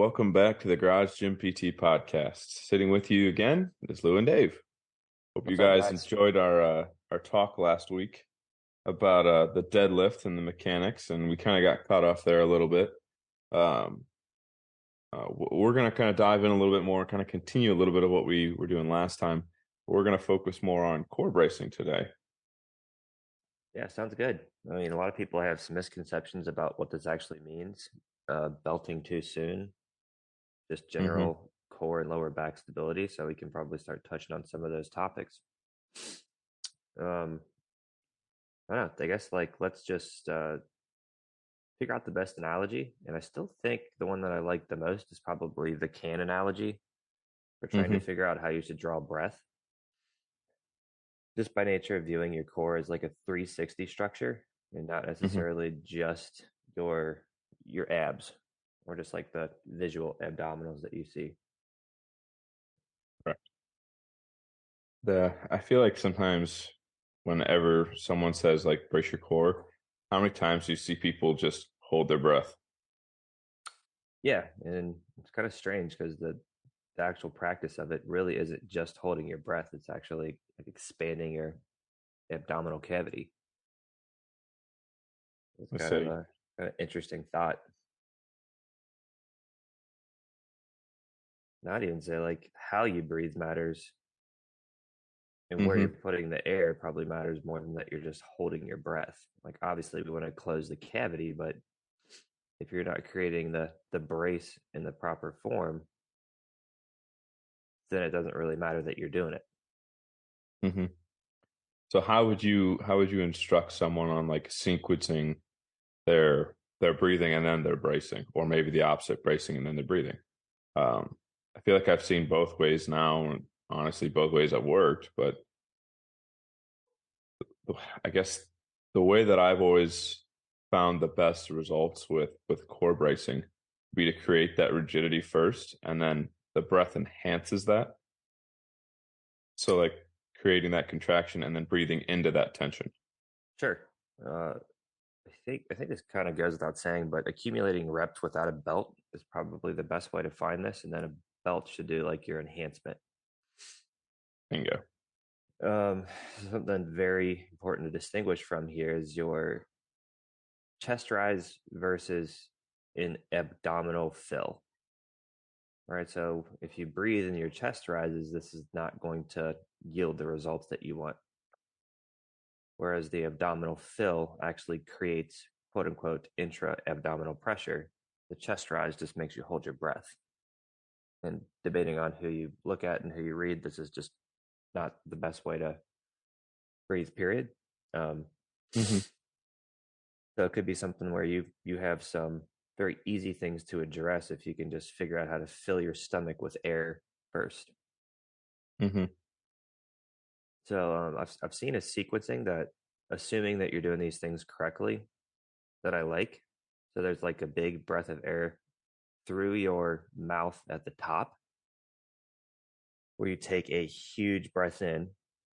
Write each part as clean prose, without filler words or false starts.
welcome back to the Garage Gym PT podcast. Sitting with you again is Lou and Dave. Hope you What's up, guys guys? enjoyed our talk last week about the deadlift and the mechanics, and we kind of got caught off there a little bit. Um, we're going to kind of dive in a little bit more, kind of continue a little bit of what we were doing last time. We're going to focus more on core bracing today. Yeah, sounds good. I mean, a lot of people have some misconceptions about what this actually means. Belting too soon, just Hmm. general core and lower back stability. So we can probably start touching on some of those topics. Um, I don't know. I guess let's just figure out the best analogy. And I still think the one that I like the most is probably the can analogy for trying to Hmm. figure out how you should draw breath. Just by nature of viewing your core as like a 360 structure and not Hmm. necessarily just your abs or just like the visual abdominals that you see. Right. I feel like sometimes whenever someone says like brace your core, how many times do you see people just hold their breath? Yeah, and it's kind of strange because the actual practice of it really isn't just holding your breath. It's actually like expanding your abdominal cavity. It's Let's kind of say, a kind of interesting thought. Not even say like how you breathe matters and where you're hmm putting the air probably matters more than that you're just holding your breath. Like obviously we want to close the cavity, but if you're not creating the brace in the proper form, then it doesn't really matter that you're doing it. hmm So how would you instruct someone on like sequencing their breathing and then their bracing, or maybe the opposite, bracing and then their breathing? I feel like I've seen both ways now, and honestly, both ways have worked, but I guess the way that I've always found the best results with core bracing would be to create that rigidity first, and then the breath enhances that. So like creating that contraction and then breathing into that tension. Sure. Uh, I think this kind of goes without saying, but accumulating reps without a belt is probably the best way to find this, and then a belt should do like your enhancement. Bingo. Um, Something very important to distinguish from here is your chest rise versus an abdominal fill. All right, so if you breathe and your chest rises, this is not going to yield the results that you want. Whereas the abdominal fill actually creates quote unquote intra abdominal pressure. The chest rise just makes you hold your breath. And debating on who you look at and who you read, this is just not the best way to breathe, period. Um, Hmm. so it could be something where you have some very easy things to address if you can just figure out how to fill your stomach with air first. Hmm. So I've seen a sequencing that, assuming that you're doing these things correctly, that I like. So there's like a big breath of air through your mouth at the top, where you take a huge breath in,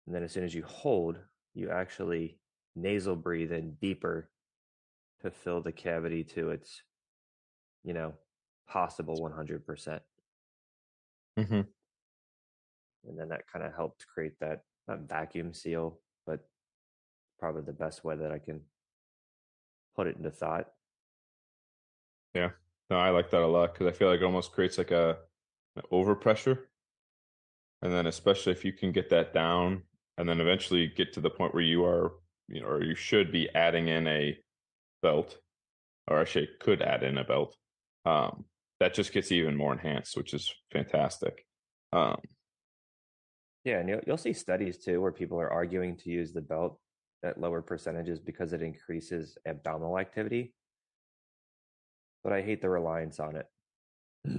and then as soon as you hold, you actually nasal breathe in deeper to fill the cavity to its, you know, possible 100%. Hmm. And then that kind of helped create that not vacuum seal, but probably the best way that I can put it into thought. Yeah. No, I like that a lot because I feel like it almost creates like an overpressure. And then especially if you can get that down and then eventually get to the point where you are, or you should be adding in a belt, or actually could add in a belt. Um, that just gets even more enhanced, which is fantastic. Um, Yeah, and you'll see studies too where people are arguing to use the belt at lower percentages because it increases abdominal activity, but I hate the reliance on it.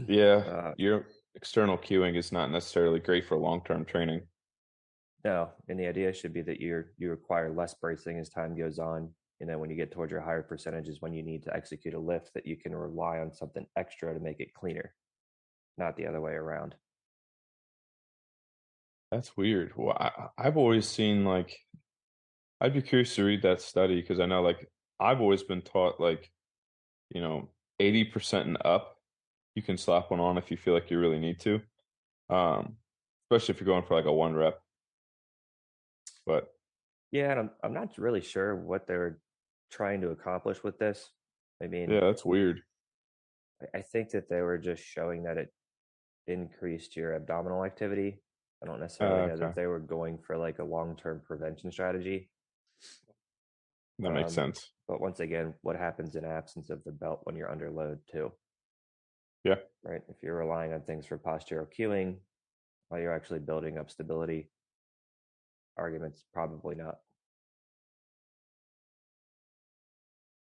yeah, uh, your external cueing is not necessarily great for long-term training. no, and the idea should be that you require less bracing as time goes on, and then when you get towards your higher percentages, when you need to execute a lift, that you can rely on something extra to make it cleaner, not the other way around. That's weird. Well, I've always seen like I'd be curious to read that study because I know like I've always been taught like 80% and up. You can slap one on if you feel like you really need to. Um, Especially if you're going for like a one rep. But Yeah, and I'm not really sure what they're trying to accomplish with this. I mean, yeah, that's weird. I think that they were just showing that it increased your abdominal activity. I don't necessarily know that Okay, they were going for like a long-term prevention strategy. that makes Um, sense. but once again, what happens in absence of the belt when you're under load too, Yeah. right? If you're relying on things for postural cueing while you're actually building up stability, arguments probably not.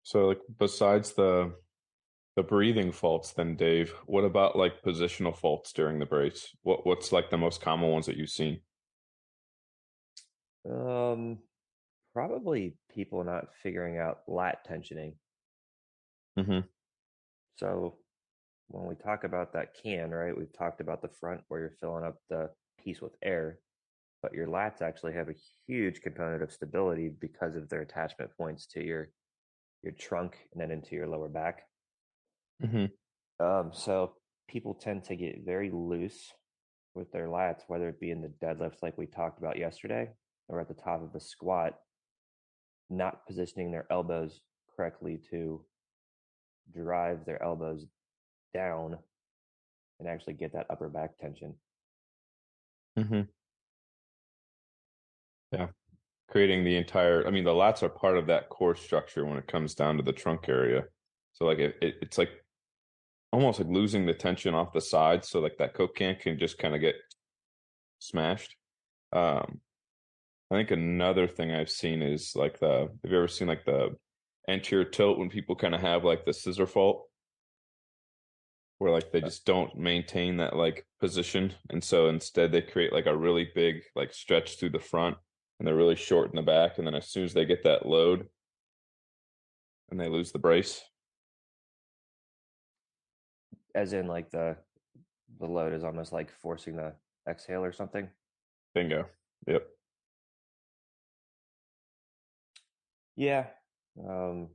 So like besides the breathing faults, then Dave, what about like positional faults during the brace? What's like the most common ones that you've seen? Um, Probably people not figuring out lat tensioning. Hmm. So when we talk about that can, right, we've talked about the front where you're filling up the piece with air, but your lats actually have a huge component of stability because of their attachment points to your trunk and then into your lower back. Hmm. So people tend to get very loose with their lats, whether it be in the deadlifts like we talked about yesterday, or at the top of the squat, not positioning their elbows correctly to drive their elbows down and actually get that upper back tension. Hmm. Yeah. Creating the entire, I mean, the lats are part of that core structure when it comes down to the trunk area. So like it's like almost like losing the tension off the sides. So like that Coke can just kind of get smashed. Um, I think another thing I've seen is like have you ever seen like the anterior tilt when people kind of have like the scissor fault where like they Uh, just don't maintain that like position. And so instead they create like a really big like stretch through the front and they're really short in the back. And then as soon as they get that load and they lose the brace. as in like the load is almost like forcing the exhale or something. Bingo. Yep. Yeah. Um,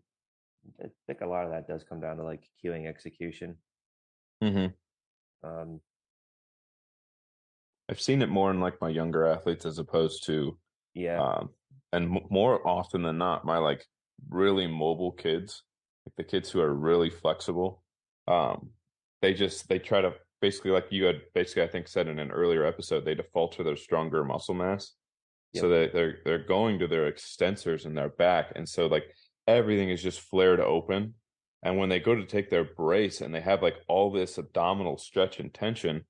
I think a lot of that does come down to like cueing execution. Hmm. Um, I've seen it more in like my younger athletes as opposed to yeah, um and more often than not my like really mobile kids, like the kids who are really flexible. Um they try to basically like you had basically I think said in an earlier episode, they default to their stronger muscle mass. So yep. they're going to their extensors in their back. And so like everything is just flared open. And when they go to take their brace and they have like all this abdominal stretch and tension,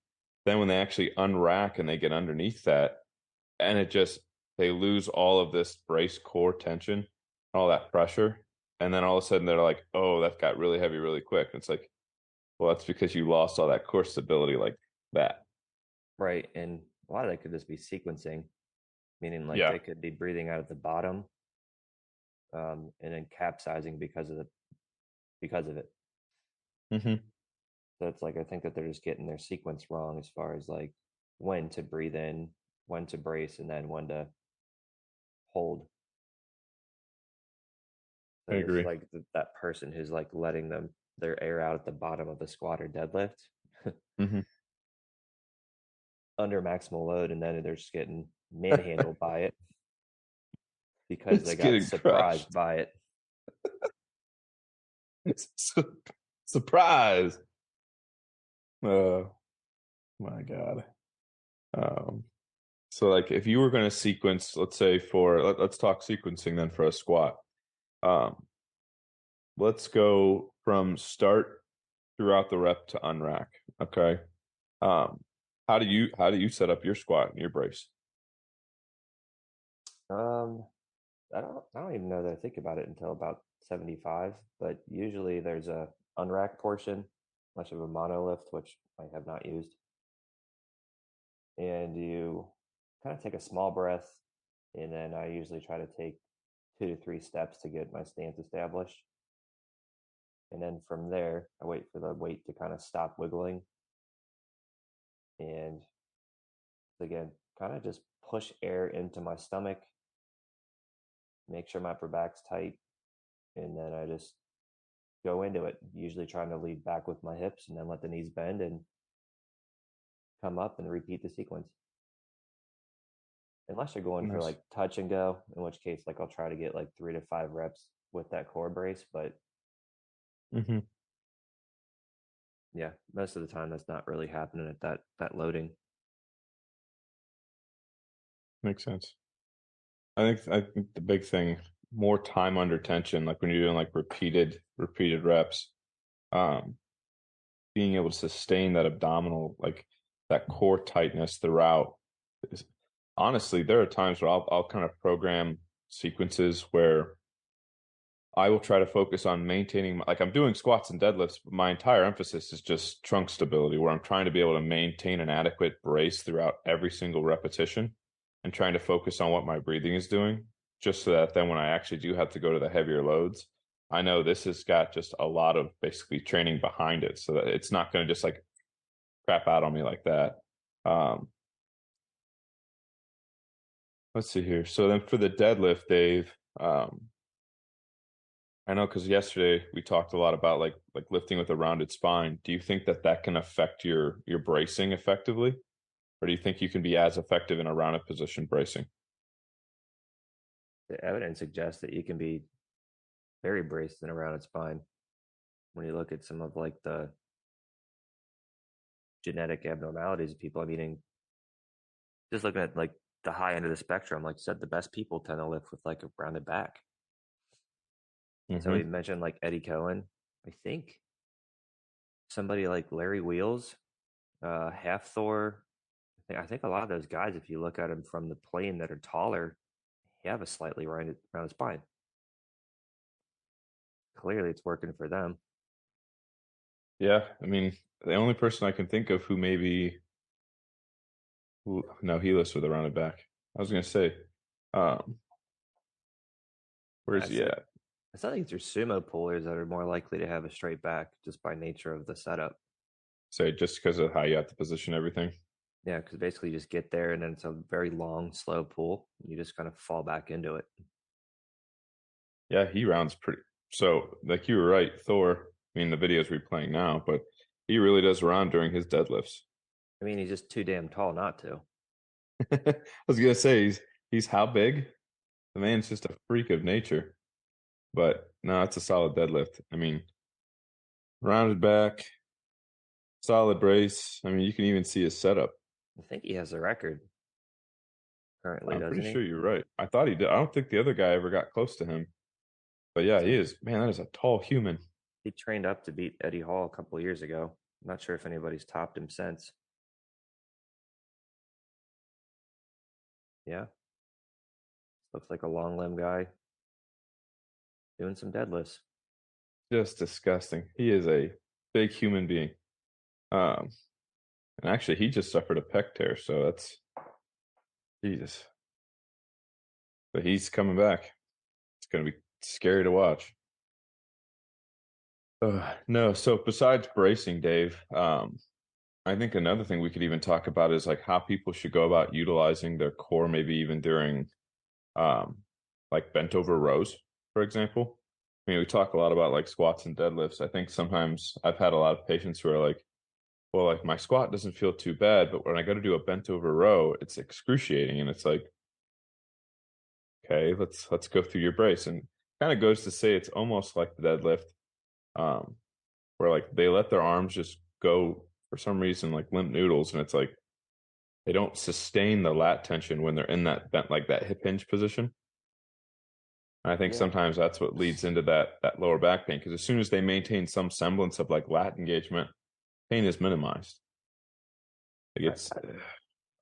then when they actually unrack and they get underneath that, and it just they lose all of this brace core tension, all that pressure. And then all of a sudden they're like, oh, that got really heavy really quick. And it's like, well, that's because you lost all that core stability like that. Right. And a lot of that could just be sequencing, meaning like Yeah. they could be breathing out at the bottom, and then capsizing because of it. Hmm. So it's like I think that they're just getting their sequence wrong as far as like when to breathe in, when to brace, and then when to hold. I So this is agree. like that person who's like letting them their air out at the bottom of the squat or deadlift Hmm. under maximal load, and then they're just getting manhandled by it because they It's got getting surprised crushed. by it. Su- Surprise. Oh my God. Um, so like if you were going to sequence, let's say let's talk sequencing then for a squat. Um, let's go from start throughout the rep to unrack. Okay. Um, how do you set up your squat and your brace? Um, I don't even know that I think about it until about 75, but usually there's a unrack portion, much of a monolift, which I have not used, and you kind of take a small breath, and then I usually try to take 2 to 3 steps to get my stance established. And then from there, I wait for the weight to kind of stop wiggling. And again, kind of just push air into my stomach, make sure my upper back's tight. And then I just go into it, usually trying to lead back with my hips and then let the knees bend and come up and repeat the sequence. Unless you're going for Nice. like touch and go, in which case like I'll try to get like 3 to 5 reps with that core brace. But Hmm. yeah, most of the time that's not really happening at that loading. Makes sense. I think the big thing, more time under tension, like when you're doing like repeated reps, um, being able to sustain that abdominal, like that core tightness throughout. Is, honestly, there are times where I'll kind of program sequences where I will try to focus on maintaining, like I'm doing squats and deadlifts, but my entire emphasis is just trunk stability, where I'm trying to be able to maintain an adequate brace throughout every single repetition and trying to focus on what my breathing is doing, just so that then when I actually do have to go to the heavier loads, I know this has got just a lot of basically training behind it so that it's not going to just like crap out on me like that. Um, let's see here. So then for the deadlift, Dave, I know because yesterday we talked a lot about like lifting with a rounded spine. Do you think that that can affect your bracing effectively, or do you think you can be as effective in a rounded position bracing? The evidence suggests that you can be very braced in a rounded spine when you look at some of like the genetic abnormalities of people. I mean, just looking at like the high end of the spectrum, like you said, the best people tend to lift with like a rounded back. So we Hmm. mentioned like Eddie Cohen. I think somebody like Larry Wheels, Half Thor. I think a lot of those guys, if you look at them from the plane that are taller, have a slightly rounded spine. Clearly, it's working for them. Yeah, I mean, the only person I can think of who maybe no, he lifts with a rounded back. I was gonna say, um, where's I he think at? I think there's sumo pullers that are more likely to have a straight back just by nature of the setup. Say just because of how you have to position everything. Yeah, because basically you just get there and then it's a very long, slow pull. You just kind of fall back into it. Yeah, he rounds pretty. So, like you were right, Thor. I mean, the videos we're playing now, but he really does round during his deadlifts. I mean, he's just too damn tall not to. I was gonna say he's how big? The man's just a freak of nature. But no, it's a solid deadlift. I mean, rounded back, solid brace. I mean, you can even see his setup. I think he has a record currently, I'm pretty doesn't he? sure you're right. I thought he did. I don't think the other guy ever got close to him. But yeah, he So is. Man, that is a tall human. he trained up to beat Eddie Hall a couple of years ago. I'm not sure if anybody's topped him since. Yeah, looks like a long limb guy doing some deadlifts. Just disgusting. He is a big human being. Um, and actually, he just suffered a pec tear, so that's Jesus. But he's coming back. It's gonna be scary to watch. No, so besides bracing, Dave, I think another thing we could even talk about is like how people should go about utilizing their core, maybe even during um, like bent over rows, for example. I mean, we talk a lot about like squats and deadlifts. I think sometimes I've had a lot of patients who are like, well, like my squat doesn't feel too bad, but when I go to do a bent over row, it's excruciating. And it's like, okay, let's go through your brace. And kind of goes to say it's almost like the deadlift, um, where like they let their arms just go for some reason like limp noodles, and it's like they don't sustain the lat tension when they're in that bent like that hip hinge position. And I think Yeah, sometimes that's what leads into that lower back pain because as soon as they maintain some semblance of like lat engagement, pain is minimized. Like I, it's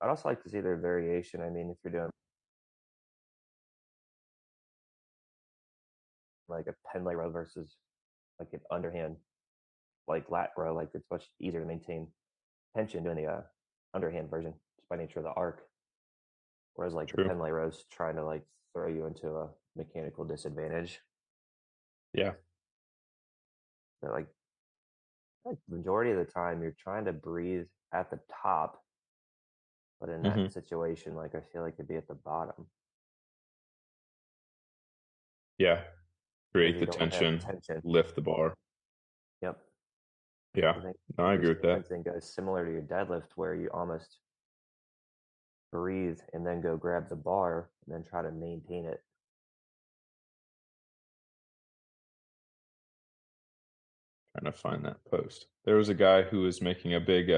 I'd also like to see their variation. I mean, if you're doing like a pen lay row versus like an underhand like lat row, like it's much easier to maintain tension doing the underhand version just by nature of the arc. Whereas like the true. pen lay rows trying to like throw you into a mechanical disadvantage. Yeah. But like the majority of the time you're trying to breathe at the top, but in that Hmm. situation, like I feel like it'd be at the bottom Yeah. because Create you the don't have tension, tension. lift the bar. Yeah, I think no, I the agree with that. sequencing goes similar to your deadlift, where you almost breathe and then go grab the bar and then try to maintain it. Trying to find that post. There was a guy who was making a big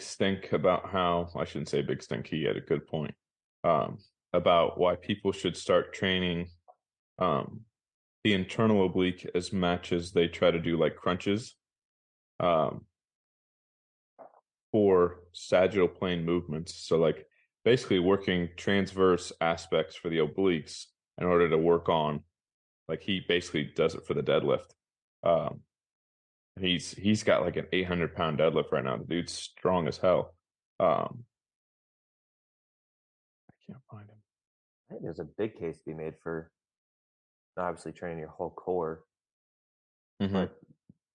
stink about how, I shouldn't say big stink, he had a good point. Um, about why people should start training um the internal oblique as much as they try to do like crunches um for sagittal plane movements. So like basically working transverse aspects for the obliques in order to work on, like he basically does it for the deadlift. Um he's got like an 800-pound deadlift right now. The dude's strong as hell. I can't find him. I think there's a big case to be made for obviously training your whole core, Hmm. but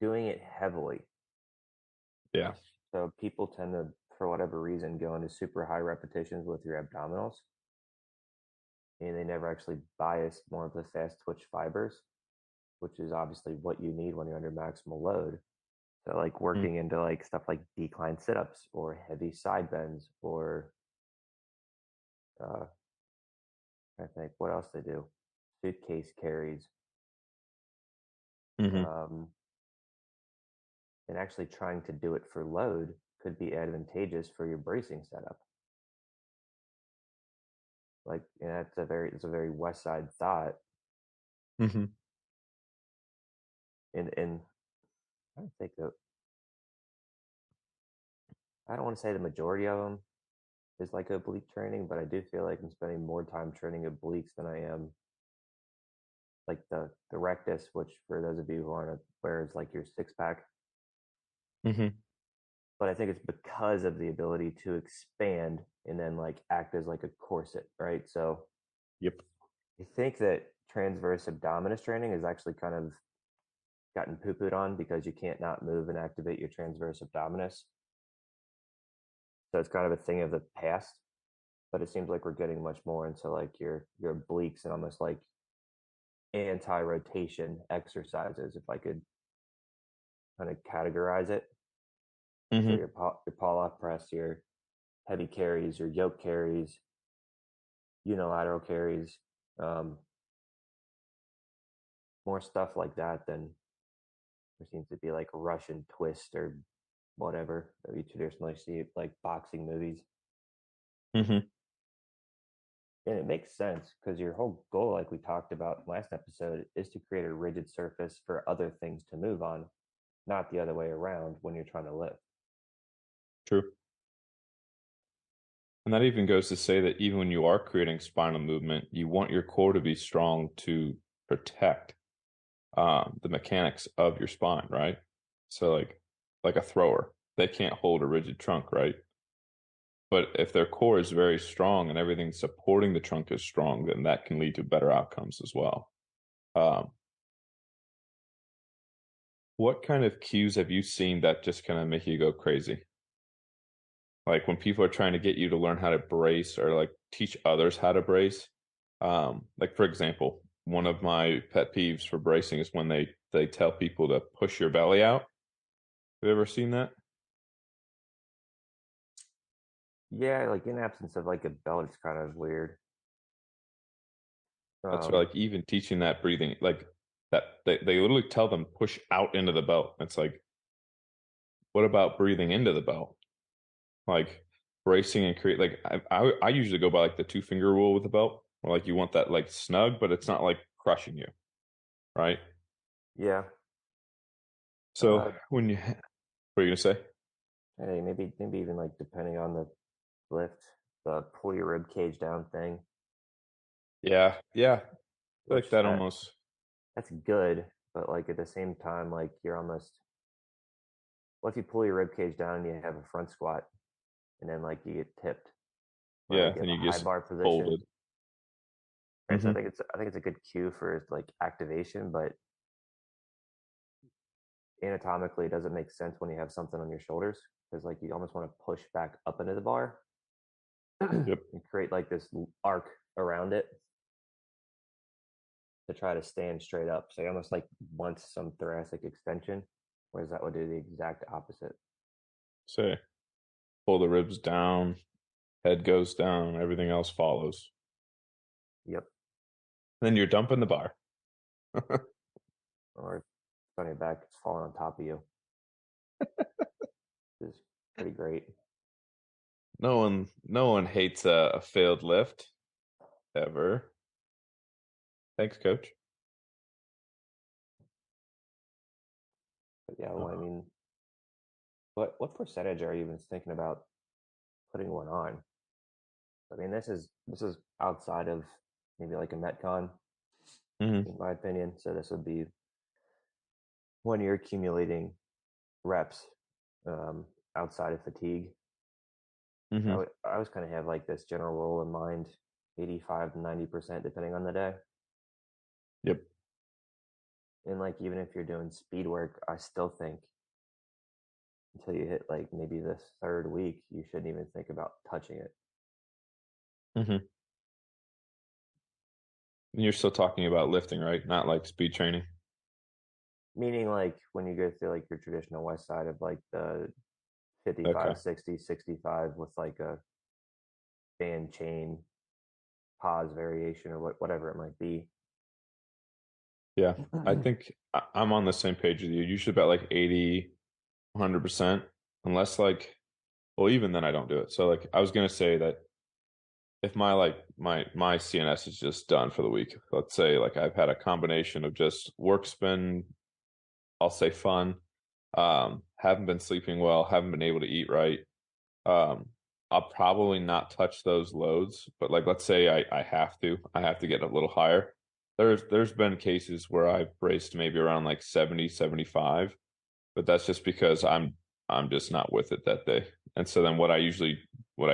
doing it heavily. Yeah. So people tend to, for whatever reason, go into super high repetitions with your abdominals, and they never actually bias more of the fast twitch fibers, which is obviously what you need when you're under maximal load. So like Mm. working into like stuff like decline sit-ups or heavy side bends or I think what else they do, suitcase carries, Hmm. um, and actually trying to do it for load could be advantageous for your bracing setup. Like, you know, it's a very West Side thought, Hmm. and I think that I don't want to say the majority of them is like oblique training, but I do feel like I'm spending more time training obliques than I am like the rectus, which for those of you who aren't aware is like your six pack. Hmm. But I think it's because of the ability to expand and then like act as like a corset, right? So Yep. I think that transverse abdominis training has actually kind of gotten poo pooed on because you can't not move and activate your transverse abdominis. So it's kind of a thing of the past. But it seems like we're getting much more into like your obliques and almost like anti-rotation exercises, if I could kind of categorize it. So Hmm. your pull off press, your heavy carries, your yoke carries, unilateral carries, um, more stuff like that than there seems to be like Russian twist or whatever that we traditionally see like boxing movies. Hmm. And it makes sense because your whole goal, like we talked about last episode, is to create a rigid surface for other things to move on, not the other way around when you're trying to lift. True. And that even goes to say that even when you are creating spinal movement, you want your core to be strong to protect the mechanics of your spine, right? So like a thrower, they can't hold a rigid trunk, right? But if their core is very strong and everything supporting the trunk is strong, then that can lead to better outcomes as well. Um, what kind of cues have you seen that just kind of make you go crazy? Like when people are trying to get you to learn how to brace or like teach others how to brace. Like for example, one of my pet peeves for bracing is when they tell people to push your belly out. Have you ever seen that? Yeah, like in absence of like a belt, it's kind of weird. That's why, Um, like even teaching that breathing, like that they literally tell them push out into the belt. It's like, what about breathing into the belt? Like bracing and create like I usually go by like the 2 finger rule with the belt, where like you want that like snug, but it's not like crushing you, right? yeah. So Uh, what are you gonna say? hey, maybe even like depending on the lift, the pull your rib cage down thing, Yeah, yeah. I feel which like that almost. that's good, but like at the same time, like you're almost what if you pull your rib cage down and you have a front squat and then like you get tipped or Yeah, like you then have you a high just bar position. folded. Right. So Hmm. I think it's a good cue for like activation, but anatomically it doesn't make sense when you have something on your shoulders because like you almost want to push back up into the bar and Yep. create like this arc around it to try to stand straight up. So you almost like want some thoracic extension. whereas that would do the exact opposite. Say, pull the ribs down, head goes down, everything else follows. Yep. Then you're dumping the bar. Or on your back, it's falling on top of you. Is pretty great. No one hates a failed lift ever. Thanks, coach. But yeah, well, I Uh, mean, what percentage are you even thinking about putting one on? I mean, this is outside of maybe like a Metcon, mhm, in my opinion. So this would be when you're accumulating reps um, outside of fatigue. I mhm. would I always kind of have like this general rule in mind, 85 to 90% depending on the day. Yep. And like even if you're doing speed work, I still think until you hit like maybe this third week, you shouldn't even think about touching it. Mhm. You're still talking about lifting, right? Not like speed training. Meaning like when you go through like your traditional west side of like the Okay. 55, 60, 65 with like a band chain pause variation or whatever it might be. Yeah. I think I'm on the same page with you. Usually about like 80, 100%, unless like, well, even then I don't do it. So like I was gonna say that if my like my CNS is just done for the week, let's say like I've had a combination of just work spin, I'll say fun, haven't been sleeping well, haven't been able to eat right. Um, I'll probably not touch those loads, but like let's say I have to get a little higher. There's been cases where I've braced maybe around like 70, 75, but that's just because I'm just not with it that day. And so then what I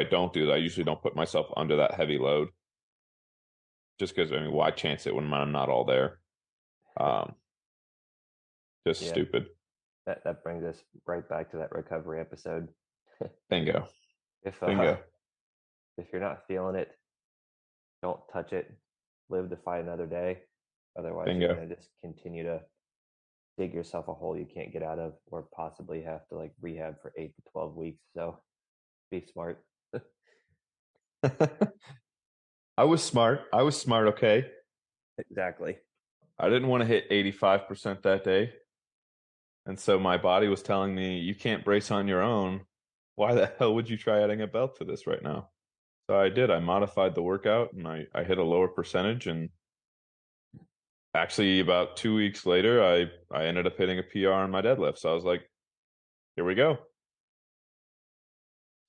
don't do is I usually don't put myself under that heavy load just because I mean why chance it when I'm not all there? Um, just Yeah, stupid. that brings us right back to that recovery episode. Bingo. if Bingo. if you're not feeling it, don't touch it. Live to fight another day. Otherwise, you're Bingo. gonna just continue to dig yourself a hole you can't get out of, or possibly have to like rehab for 8 to 12 weeks. So be smart. I was smart. I was smart, okay. Exactly. I didn't want to hit 85% that day. And so my body was telling me, you can't brace on your own. Why the hell would you try adding a belt to this right now? So I did. I modified the workout and I hit a lower percentage. And actually, about 2 weeks later, I ended up hitting a PR on my deadlift. So I was like, here we go.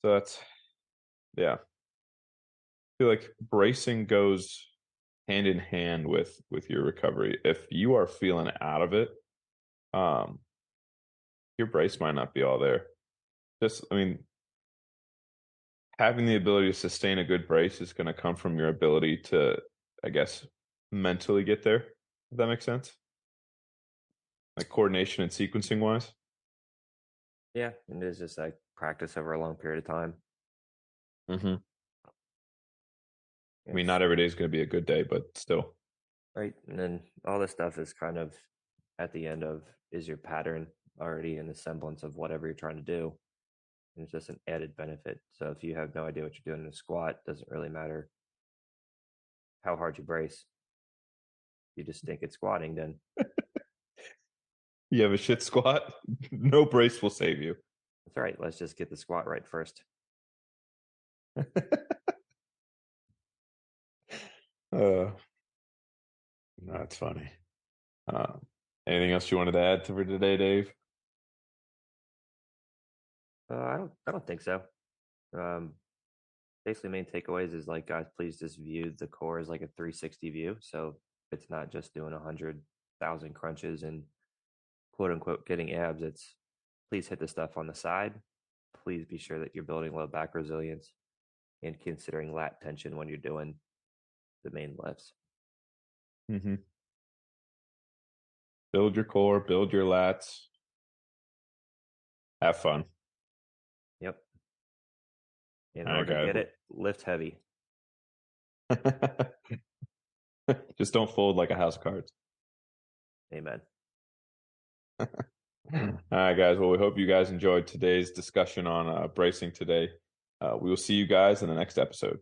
So yeah. I feel like bracing goes hand in hand with your recovery. If you are feeling out of it, um, your brace might not be all there. Just, I mean, having the ability to sustain a good brace is going to come from your ability to, I guess, mentally get there. If that makes sense, like coordination and sequencing wise. Yeah, and it's just like practice over a long period of time. I mean, It's not every day is going to be a good day, but still. right, and then all this stuff is kind of at the end of is your pattern already in the semblance of whatever you're trying to do. And it's just an added benefit. So if you have no idea what you're doing in a squat, it doesn't really matter how hard you brace. You just think it's squatting, then You have a shit squat, no brace will save you. that's all right. Let's just get the squat right first. uh, that's funny. Anything else you wanted to add to for today, Dave? I don't think so. Um, Basically, main takeaways is like, guys, please just view the core as like a 360 view. So it's not just doing 100,000 crunches and quote unquote getting abs. It's please hit the stuff on the side. Please be sure that you're building low back resilience and considering lat tension when you're doing the main lifts. Mm-hmm. Build your core, build your lats, have fun. Yep. In All right, order to guys. get it, lift heavy. Just don't fold like a house of cards. Amen. All right, guys. Well, we hope you guys enjoyed today's discussion on bracing today. We will see you guys in the next episode.